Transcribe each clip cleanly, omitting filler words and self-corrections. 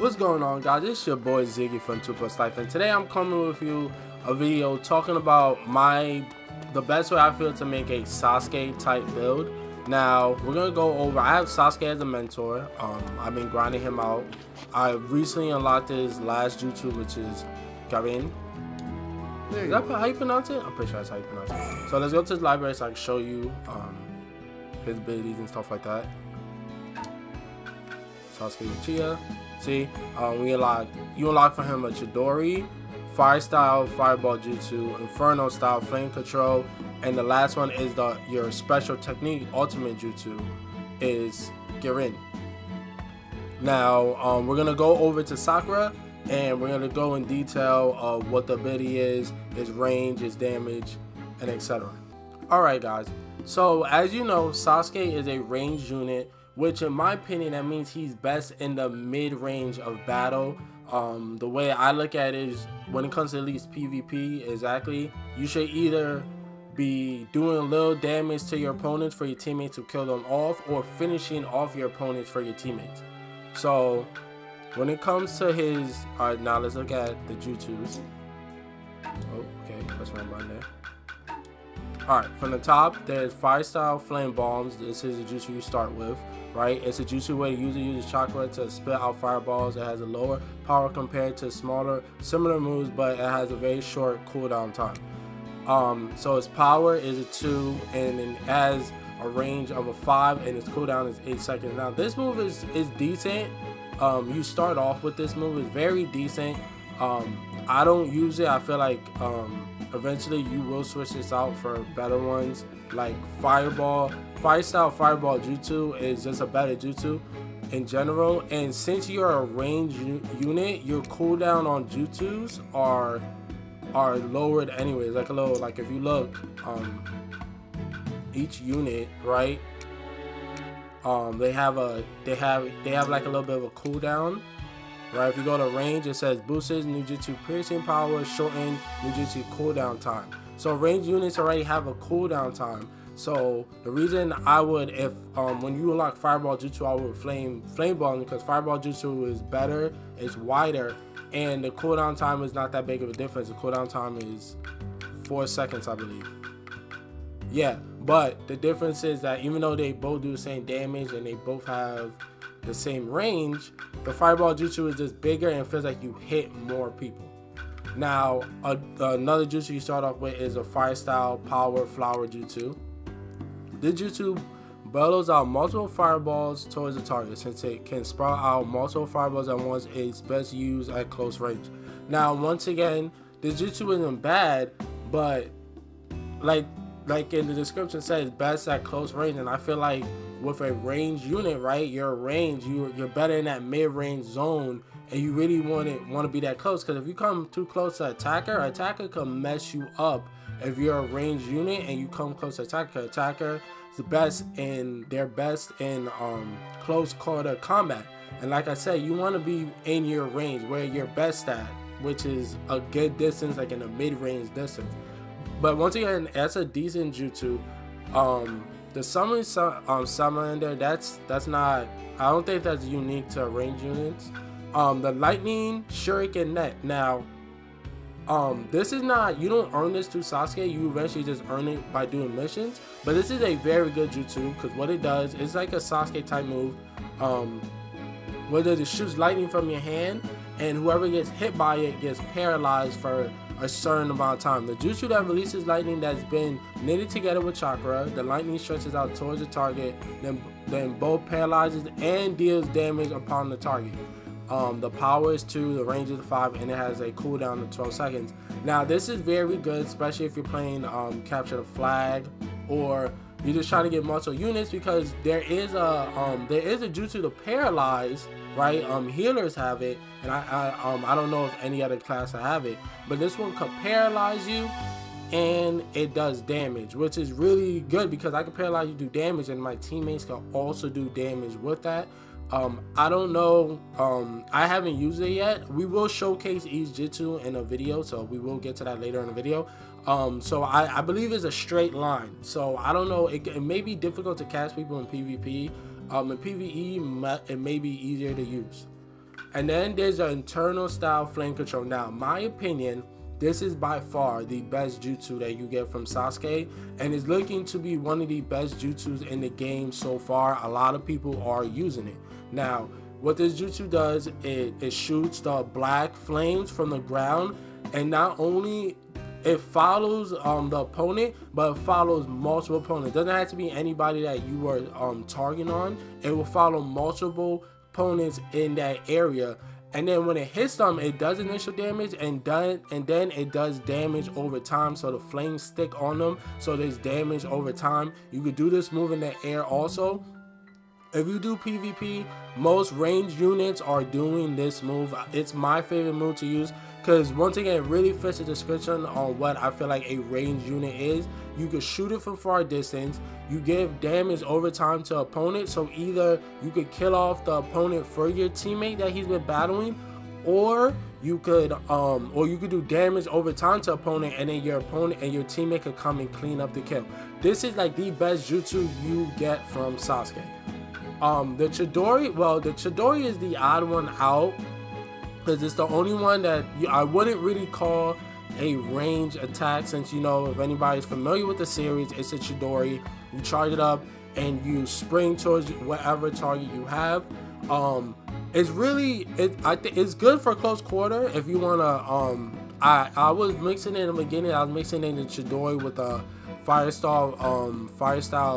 What's going on, guys? It's your boy Ziggy from 2 Plus Life, and today I'm coming with you a video talking about the best way I feel to make a Sasuke type build. Now we're gonna go over. I have Sasuke as a mentor. I've been grinding him out. I recently unlocked his last jutsu, which is Garin. Is that how you pronounce it? I'm pretty sure that's how you pronounce it. So let's go to the library so I can show you his abilities and stuff like that. Sasuke Uchiha. See, you unlock for him a Chidori, Fire Style Fireball Jutsu, Inferno Style Flame Control, and the last one is your Special Technique Ultimate Jutsu is Garin. Now we're gonna go over to Sakura and we're gonna go in detail of what the ability is, its range, its damage, and etc. Alright guys, so as you know, Sasuke is a ranged unit, which in my opinion that means he's best in the mid-range of battle. The way I look at it is when it comes to at least PvP, exactly, you should either be doing little damage to your opponents for your teammates to kill them off, or finishing off your opponents for your teammates. So when it comes to his, alright, now let's look at the jutsus. Oh, okay, let's run by there. Alright, from the top, there's Fire Style Flame Bombs. This is the jutsu you start with, right? It's a jutsu where the user uses chakra to spit out fireballs. It has a lower power compared to similar moves, but it has a very short cooldown time. So its power is a 2, and it has a range of a 5, and its cooldown is 8 seconds. Now, this move is decent. You start off with this move, it's very decent. I don't use it. I feel like eventually you will switch this out for better ones, like Fire Style Fireball Jutsu is just a better jutsu in general. And since you're a ranged unit, your cooldown on jutsus are lowered anyways. Like if you look, each unit, right? They have like a little bit of a cooldown. Right, if you go to range, it says boosted Nujutsu piercing power, shortened Nujutsu cooldown time. So range units already have a cooldown time. So the reason I would, if when you unlock Fireball Jutsu, I would flame ball, because Fireball Jutsu is better, it's wider, and the cooldown time is not that big of a difference. The cooldown time is 4 seconds, I believe. Yeah, but the difference is that even though they both do the same damage and they both have the same range, the Fireball Jutsu is just bigger and feels like you hit more people. Now, another jutsu you start off with is a Fire Style Power Flower Jutsu. This jutsu bellows out multiple fireballs towards the target. Since it can sprout out multiple fireballs at once, it's best used at close range. Now, once again, this jutsu isn't bad, but like in the description says, best at close range, and I feel like with a ranged unit, right, you're better in that mid-range zone, and you really want to be that close, because if you come too close to attacker can mess you up. If you're a ranged unit and you come close to attacker is they're best in close quarter combat. And like I said, you want to be in your range where you're best at, which is a good distance, like in a mid-range distance. But once again, that's a decent jutsu. The salamander, that's not, I don't think that's unique to range units. The lightning shuriken net. Now, this is not, you don't earn this through Sasuke, you eventually just earn it by doing missions. But this is a very good jutsu, because what it does is like a Sasuke type move. Whether it shoots lightning from your hand, and whoever gets hit by it gets paralyzed for a certain amount of time. The jutsu that releases lightning that's been knitted together with chakra, the lightning stretches out towards the target, then both paralyzes and deals damage upon the target. The power is 2, the range is 5, and it has a cooldown of 12 seconds. Now this is very good, especially if you're playing capture the flag, or you're just trying to get multiple units, because there is a jutsu to paralyze, right? Healers have it, and I don't know if any other class have it, but this one could paralyze you and it does damage, which is really good, because I can paralyze you, do damage, and my teammates can also do damage with that. I don't know, I haven't used it yet. We will showcase each jutsu in a video, so we will get to that later in the video. So I believe it's a straight line, so I don't know, it may be difficult to catch people in PvP. In PvE, it may be easier to use. And then there's an internal style flame control. Now, my opinion, this is by far the best jutsu that you get from Sasuke, and is looking to be one of the best jutsus in the game so far. A lot of people are using it. Now, what this jutsu does, it shoots the black flames from the ground, and not only it follows the opponent, but it follows multiple opponents. It doesn't have to be anybody that you were targeting on. It will follow multiple opponents in that area, and then when it hits them, it does initial damage, and then it does damage over time. So the flames stick on them, so there's damage over time. You could do this move in the air also. If you do PvP, most ranged units are doing this move. It's my favorite move to use, because once again, it really fits the description on what I feel like a ranged unit is. You can shoot it from far distance. You give damage over time to opponent, so either you could kill off the opponent for your teammate that he's been battling, or you could do damage over time to opponent, and then your opponent and your teammate could come and clean up the kill. This is like the best jutsu you get from Sasuke. The Chidori, well, the Chidori is the odd one out, because it's the only one that I wouldn't really call a range attack, since, you know, if anybody's familiar with the series, it's a Chidori. You charge it up and you spring towards whatever target you have. It's really, I think it's good for close quarter if you wanna. I was mixing it in the beginning. I was mixing in the Chidori with a fire style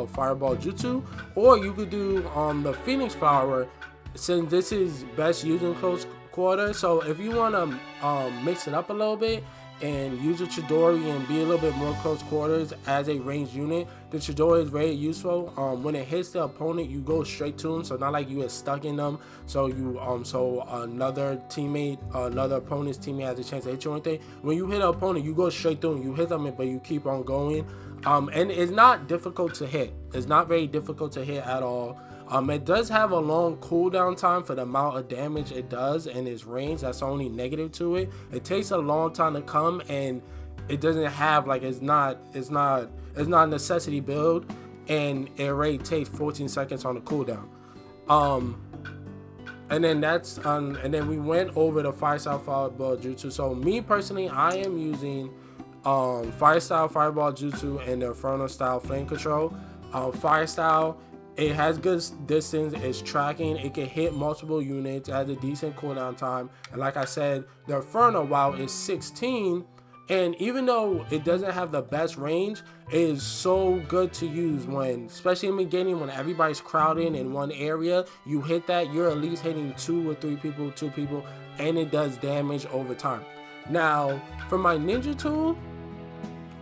fireball jutsu, or you could do the Phoenix Flower, since this is best used in close quarter. So if you want to mix it up a little bit and use a Chidori and be a little bit more close quarters as a ranged unit, the Chidori is very useful. When it hits the opponent, you go straight to them, so not like you get stuck in them, so you so another opponent's teammate has a chance to hit you or anything. When you hit an opponent, you go straight through them. You hit them, but you keep on going. And it's not difficult to hit. It's not very difficult to hit at all. It does have a long cooldown time for the amount of damage it does, and its range, that's the only negative to it. It takes a long time to come, and it doesn't have, like, it's not a necessity build, and it already takes 14 seconds on the cooldown. And then we went over the fire style fireball jutsu. So me personally, I am using fire style fireball jutsu and the inferno style flame control. Fire style, it has good distance, it's tracking, it can hit multiple units, it has a decent cooldown time, and like I said, the inferno, while it's 16, and even though it doesn't have the best range, it is so good to use when, especially in the beginning, when everybody's crowding in one area. You hit that, you're at least hitting 2 or 3 people, and it does damage over time. Now, for my ninja tool,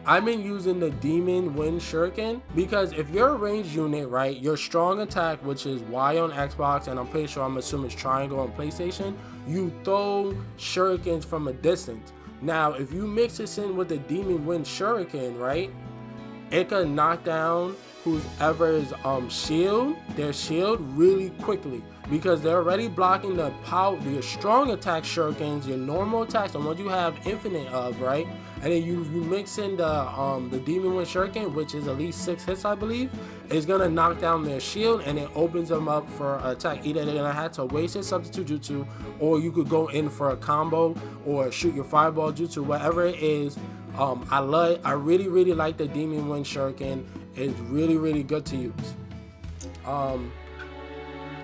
I've been using the Demon Wind Shuriken, because if you're a ranged unit, right, your strong attack, which is Y on Xbox, and I'm assuming it's triangle on PlayStation, you throw shurikens from a distance. Now, if you mix this in with the Demon Wind Shuriken, right, it can knock down whoever's their shield really quickly, because they're already blocking the power, your strong attack shurikens, your normal attacks, the ones you have infinite of, right? And then you mix in the Demon Wind Shuriken, which is at least 6 hits, I believe. It's gonna knock down their shield, and it opens them up for attack. Either they're gonna have to waste their substitute jutsu, or you could go in for a combo or shoot your fireball jutsu, whatever it is. I really like the Demon Wind Shuriken. It's really good to use.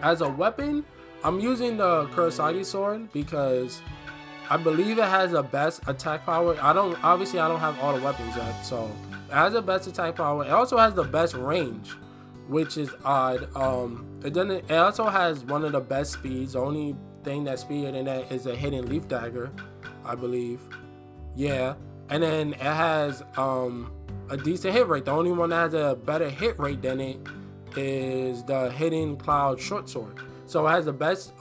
As a weapon, I'm using the Kurosagi sword, because I believe it has the best attack power. I don't have all the weapons yet, so it has the best attack power. It also has the best range, which is odd. It also has one of the best speeds. The only thing that's speedier than that is a hidden leaf dagger, I believe. Yeah, and then it has a decent hit rate. The only one that has a better hit rate than it is the hidden cloud short sword. So it has the best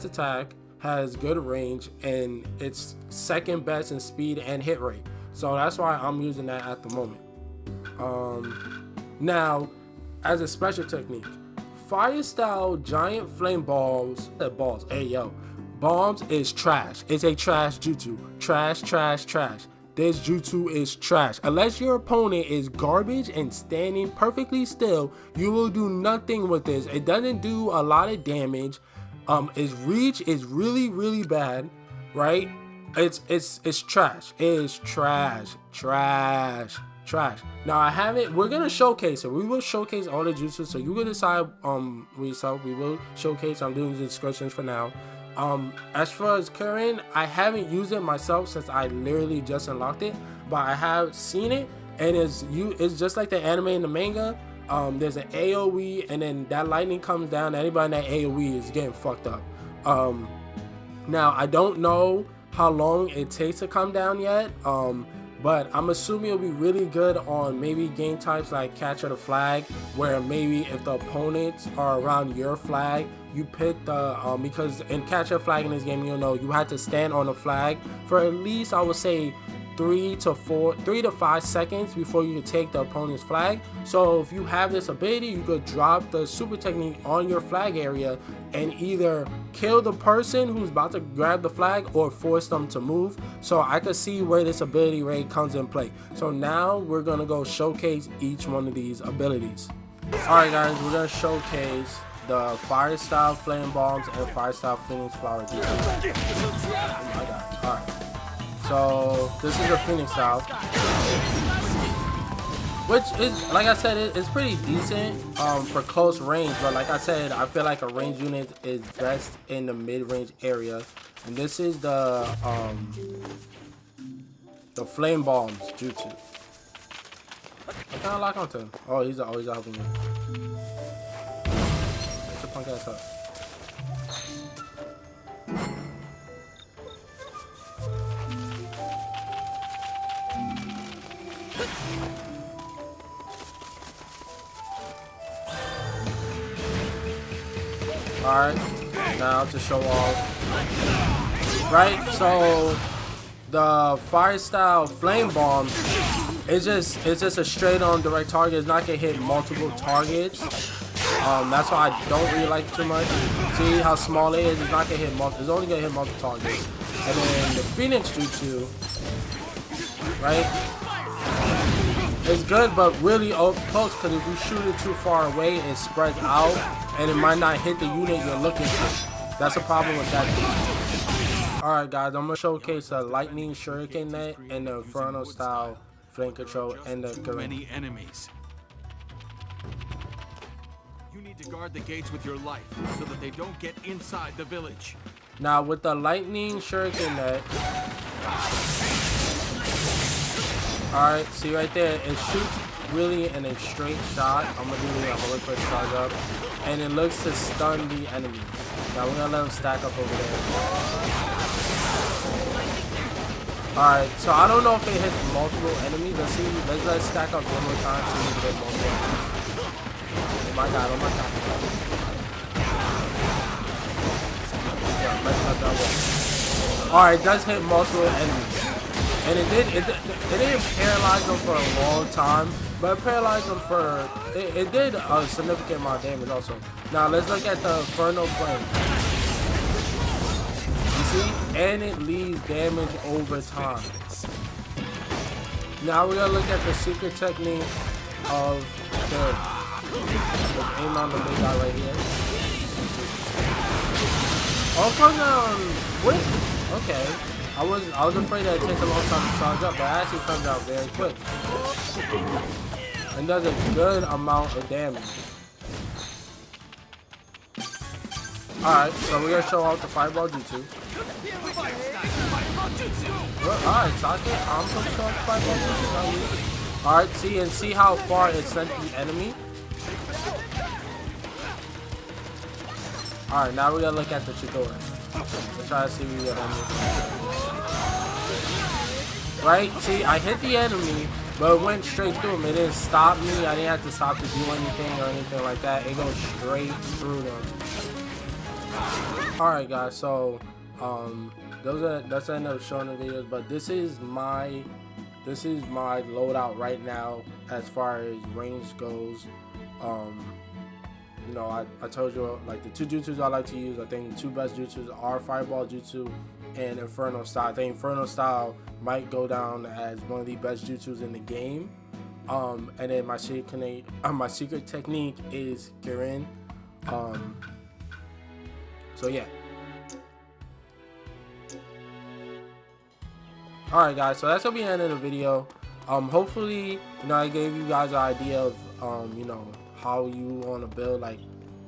attack, has good range, and it's second best in speed and hit rate. So that's why I'm using that at the moment. Now, as a special technique, fire style giant flame bombs is trash. It's a trash jutsu. Trash. This jutsu is trash. Unless your opponent is garbage and standing perfectly still, you will do nothing with this. It doesn't do a lot of damage. His reach is really bad, right? It's trash. It is trash. Now I haven't. We're gonna showcase it. We will showcase all the jutsus, so you can decide yourself. We will showcase. I'm doing the descriptions for now. As far as Current, I haven't used it myself since I literally just unlocked it, but I have seen it, and it's just like the anime and the manga. There's an AoE, and then that lightning comes down. Anybody in that AoE is getting fucked up. Now I don't know how long it takes to come down yet. But I'm assuming it'll be really good on maybe game types like Capture the Flag, where maybe if the opponents are around your flag, you pick the because in Capture the Flag in this game, you know, you had to stand on the flag for at least, I would say, 3 to 5 seconds before you could take the opponent's flag. So if you have this ability, you could drop the super technique on your flag area and either kill the person who's about to grab the flag or force them to move. So I could see where this ability rate comes in play. So now we're gonna go showcase each one of these abilities. Alright guys, we're gonna showcase the Fire Style Flame Bombs and Fire Style Phoenix Flower. Oh my god. Alright. So this is a Phoenix style, which is, like I said, it's pretty decent for close range. But like I said, I feel like a range unit is best in the mid-range area. And this is the Flame Bombs jutsu. I can't lock onto him. Oh, he's helping me. Get your punk ass up. Alright, now to show off. Right, so the Fire Style Flame Bomb, it's just a straight on direct target. It's not gonna hit multiple targets. That's why I don't really like it too much. See how small it is? It's not gonna hit it's only gonna hit multiple targets. And then the Phoenix Jutsu, right? It's good, but really up close, because if you shoot it too far away, it spreads out, and it might not hit the unit you're looking for. That's a problem with that. Alright guys, I'm going to showcase the Lightning Shuriken Net and the Inferno Style Flame Control and the many enemies. You need to guard the gates with your life, so that they don't get inside the village. Now with the Lightning Shuriken Net, alright, see right there, it shoots really in a straight shot. I'm gonna wait for it to charge up. And it looks to stun the enemies. Now we're gonna let them stack up over there. Alright, so I don't know if it hits multiple enemies. Let's see, let's let it stack up one more time, see if it hits multiple enemies. Oh my god, oh my god. Yeah, messing up that one. Alright, it does hit multiple enemies. And it didn't paralyze them for a long time, but it paralyzed them for, it did a significant amount of damage also. Now let's look at the Inferno Flame. You see? And it leaves damage over time. Now we're gonna look at the secret technique of the, let's aim on the big guy right here. Oh, come down. What? Okay. I was afraid that it takes a long time to charge up, but it actually comes out very quick. And does a good amount of damage. Alright, so we're gonna show out the Fireball Jutsu. Alright, Sasuke, I'm gonna show out the Fireball Jutsu. Alright, see how far it sent the enemy. Alright, now we're gonna look at the Chidori. Let's try to see what we got. Right? See, I hit the enemy, but it went straight through him. It didn't stop me. I didn't have to stop to do anything or anything like that. It goes straight through them. Alright guys, so that's the end of showing the videos, but this is my loadout right now as far as range goes. You know, I told you, like, the two jutsus I like to use. I think the two best jutsus are Fireball Jutsu and Inferno Style. I think Inferno Style might go down as one of the best jutsus in the game. And then my secret technique is Kirin. So So yeah. Alright guys, so that's gonna be the end of the video. Hopefully, you know, I gave you guys an idea of you know, how you want to build. Like,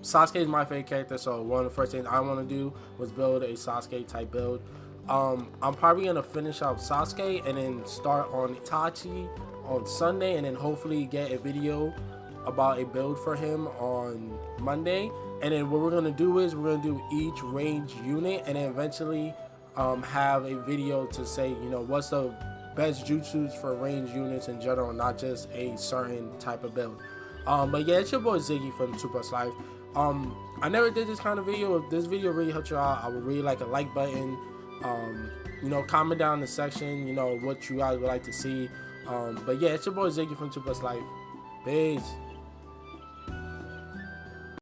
Sasuke is my favorite character, so one of the first things I want to do was build a Sasuke type build. I'm probably gonna finish out Sasuke and then start on Itachi on Sunday, and then hopefully get a video about a build for him on Monday. And then what we're gonna do is we're gonna do each range unit, and then eventually have a video to say, you know, what's the best jutsus for range units in general, not just a certain type of build. But yeah, it's your boy Ziggy from 2+ Life. I never did this kind of video. If this video really helped you out, I would really like a like button. You know, comment down in the section, you know, what you guys would like to see. But yeah, it's your boy Ziggy from 2+ Life. Peace.